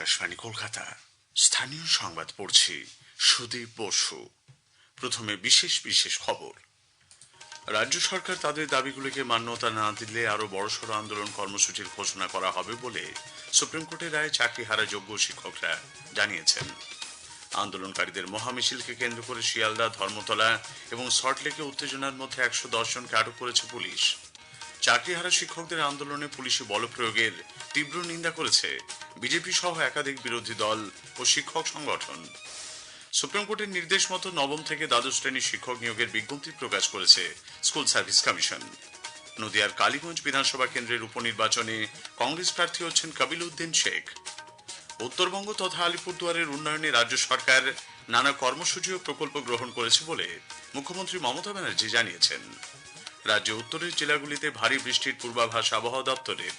আকাশবাণী কলকাতা স্থানীয় সংবাদ পড়ছি সুদীপ বসু। প্রথমে বিশেষ বিশেষ খবর। রাজ্য সরকার তাদের দাবিগুলিকে মান্যতা না দিলে আরো বড়সড় আন্দোলন কর্মসূচির ঘোষণা করা হবে বলে সুপ্রিম কোর্টের রায়ে চাকরিহারা যোগ্য শিক্ষকরা জানিয়েছেন। আন্দোলনকারীদের মহামিছিলকে কেন্দ্র করে শিয়ালদা, ধর্মতলা এবং সল্টলেকে উত্তেজনার মধ্যে 110 জনকে আটক করেছে পুলিশ। চাকরিহারা শিক্ষকদের আন্দোলনে পুলিশি বলপ্রয়োগের তীব্র নিন্দা করেছে বিজেপি সহ একাধিক বিরোধী দল ও শিক্ষক সংগঠন। সুপ্রিম কোর্টের নির্দেশ মতো নবম থেকে দ্বাদশ শ্রেণীর শিক্ষক নিয়োগের বিজ্ঞপ্তি প্রকাশ করেছে স্কুল সার্ভিস কমিশন। নদিয়ার কালীগঞ্জ বিধানসভা কেন্দ্রের উপনির্বাচনে কংগ্রেস প্রার্থী হচ্ছেন কবিল উদ্দিন শেখ। উত্তরবঙ্গ তথা আলিপুরদুয়ারের উন্নয়নে রাজ্য সরকার নানা কর্মসূচি ও প্রকল্প গ্রহণ করেছে বলে মুখ্যমন্ত্রী মমতা ব্যানার্জি জানিয়েছেন। রাজ্যে উত্তরের জেলাগুলিতে ভারী বৃষ্টির পূর্বাভাস আবহাওয়া দপ্তরের।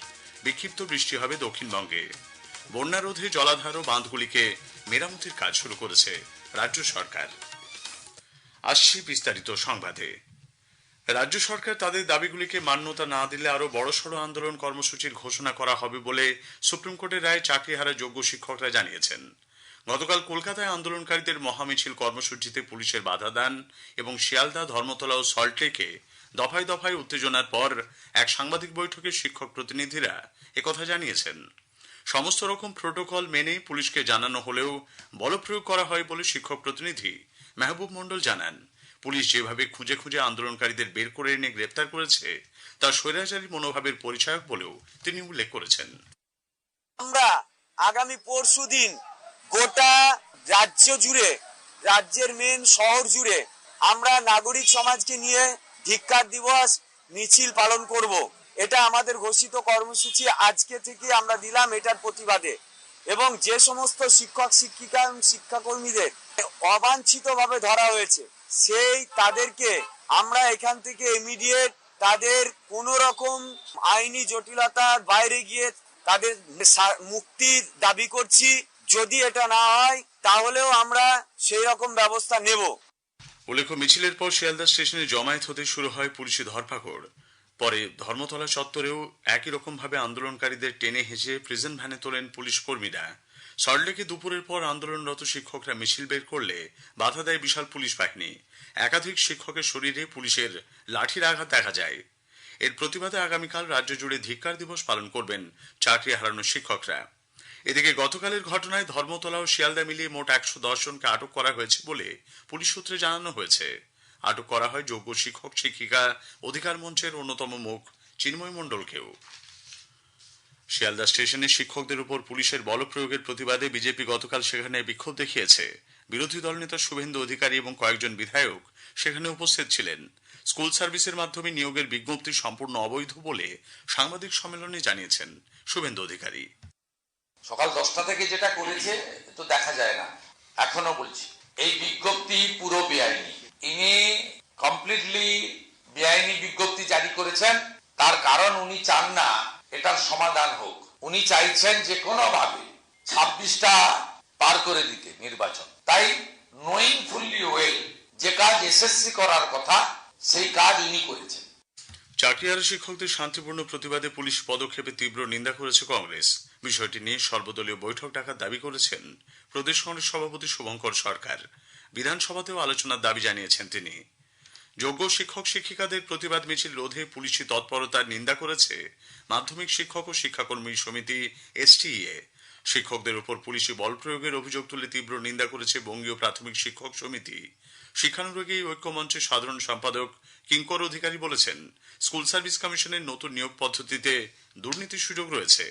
বিক্ষিপ্ত বৃষ্টি হবে দক্ষিণবঙ্গে। বন্যা রোধে জলাধার ও বাঁধগুলিকে মেরামতির কাজ শুরু করেছে রাজ্য সরকার। আসছি বিস্তারিত সংবাদে। রাজ্য সরকার তাদের দাবিগুলিকে মান্যতা না দিলে আরো বড়সড় আন্দোলন কর্মসূচির ঘোষণা করা হবে বলে সুপ্রিম কোর্টের রায়ে চাকরিহারা যোগ্য শিক্ষকরা জানিয়েছেন। গতকাল কলকাতায় আন্দোলনকারীদের মহামিছিল কর্মসূচিতে পুলিশের বাধা দান এবং শিয়ালদা, ধর্মতলা ও সল্টলেকে দফায় দফায় উত্তেজনার পর এক সাংবাদিক বৈঠকে শিক্ষক প্রতিনিধিরা একথা জানিয়েছেন। সমস্ত রকম প্রোটোকল মেনে পুলিশকে জানানো হলেও বলপ্রয়োগ করা হয় বলে শিক্ষক প্রতিনিধি মেহবুব মন্ডল জানান। পুলিশ যেভাবে খুঁজে খুঁজে আন্দোলনকারীদের বের করে এনে গ্রেপ্তার করেছে তা স্বৈরাচারী মনোভাবের পরিচায়ক বলেও তিনি উল্লেখ করেছেন। আমরা আগামী পরশুদিন গোটা রাজ্য জুড়ে, রাজ্যের মেন শহর জুড়ে আমরা নাগরিক সমাজকে নিয়ে ধিক্কার দিবস মিছিল পালন করব। এটা আমাদের ঘোষিত কর্মসূচি আজকে থেকে আমরা দিলাম এটার প্রতিবাদে। এবং যে সমস্ত শিক্ষক, শিক্ষিকা, শিক্ষাকর্মীদের অবাঞ্ছিতভাবে ধরা হয়েছে সেই তাদেরকে আমরা এখান থেকে ইমিডিয়েট তাদের কোন রকম আইনি জটিলতার বাইরে গিয়ে তাদের মুক্তির দাবি করছি। যদি এটা না হয় তাহলেও আমরা সেই রকম ব্যবস্থা নেব। উল্লেখ্য, মিছিলের পর শিয়ালদা স্টেশনে জমায়েত হতে শুরু হয় পুলিশি ধরপাকড়। পরে ধর্মতলা চত্বরেও একই রকম ভাবে আন্দোলনকারীদের টেনে হেঁচে প্রিজন ভ্যানে তোলেন পুলিশ কর্মীরা। সল্টলেকে দুপুরের পর আন্দোলনরত শিক্ষকরা মিছিল বের করলে বাধা দেয় বিশাল পুলিশ বাহিনী। একাধিক শিক্ষকের শরীরে পুলিশের লাঠির আঘাত দেখা যায়। এর প্রতিবাদে আগামীকাল রাজ্য জুড়ে ধিক্কার দিবস পালন করবেন চাকরি হারানো শিক্ষকরা। এদিকে গতকালের ঘটনায় ধর্মতলা ও শিয়ালদা মিলিয়ে মোট 110 জনকে আটক করা হয়েছে বলে পুলিশ সূত্রে জানানো হয়েছে। আটক করা হয় যোগ্য শিক্ষক শিক্ষিকা অধিকার মঞ্চের অন্যতম মুখ চিন্ময় মণ্ডলকেও। শিয়ালদা স্টেশনে শিক্ষকদের উপর পুলিশের বলপ্রয়োগের প্রতিবাদে বিজেপি গতকাল সেখানে বিক্ষোভ দেখিয়েছে। বিরোধী দলনেতা শুভেন্দু অধিকারী এবং কয়েকজন বিধায়ক সেখানে উপস্থিত ছিলেন। স্কুল সার্ভিসের মাধ্যমে নিয়োগের বিজ্ঞপ্তি সম্পূর্ণ অবৈধ বলে সাংবাদিক সম্মেলনে জানিয়েছেন শুভেন্দু অধিকারী। সকাল 10টা থেকে যেটা করেছে তো দেখা যায় না। এখনো বলছি এই বিজ্ঞপ্তি পুরো বেআইনি। ইনি কমপ্লিটলি বেআইনি বিজ্ঞপ্তি জারি করেছেন। তার কারণ উনি চান না এটার সমাধান হোক। উনি চাইছেন যে কোনো ভাবে 26টা পার করে দিতে নির্বাচন। তাই নোয়িং ফুললি ওয়েল যে কাজ এসএসসি করার কথা সেই কাজ উনি করেছেন। চাকরিহারা শিক্ষকদের শান্তিপূর্ণ প্রতিবাদে পুলিশ পদক্ষেপে তীব্র নিন্দা করেছে কংগ্রেস। বিষয়টি নিয়ে সর্বদলীয় বৈঠক ডাকার দাবি করেছেন প্রদেশ কংগ্রেস সভাপতি শুভঙ্কর সরকার। বিধানসভাতেও আলোচনার দাবি জানিয়েছেন তিনি। যোগ্য শিক্ষক শিক্ষিকাদের প্রতিবাদ মিছিল রোধে পুলিশি তৎপরতার নিন্দা করেছে মাধ্যমিক শিক্ষক ও শিক্ষাকর্মী সমিতি STEA। শিক্ষকদের উপর পুলিশি বল প্রয়োগের অভিযোগ তুলে তীব্র নিন্দা করেছে বঙ্গীয় প্রাথমিক শিক্ষক সমিতি। শিক্ষানুরাগী ঐক্যমঞ্চের সাধারণ সম্পাদক কিঙ্কর অধিকারী বলেছেন, স্কুল সার্ভিস কমিশনের নতুন নিয়োগ পদ্ধতিতে দুর্নীতির সুযোগ রয়েছে।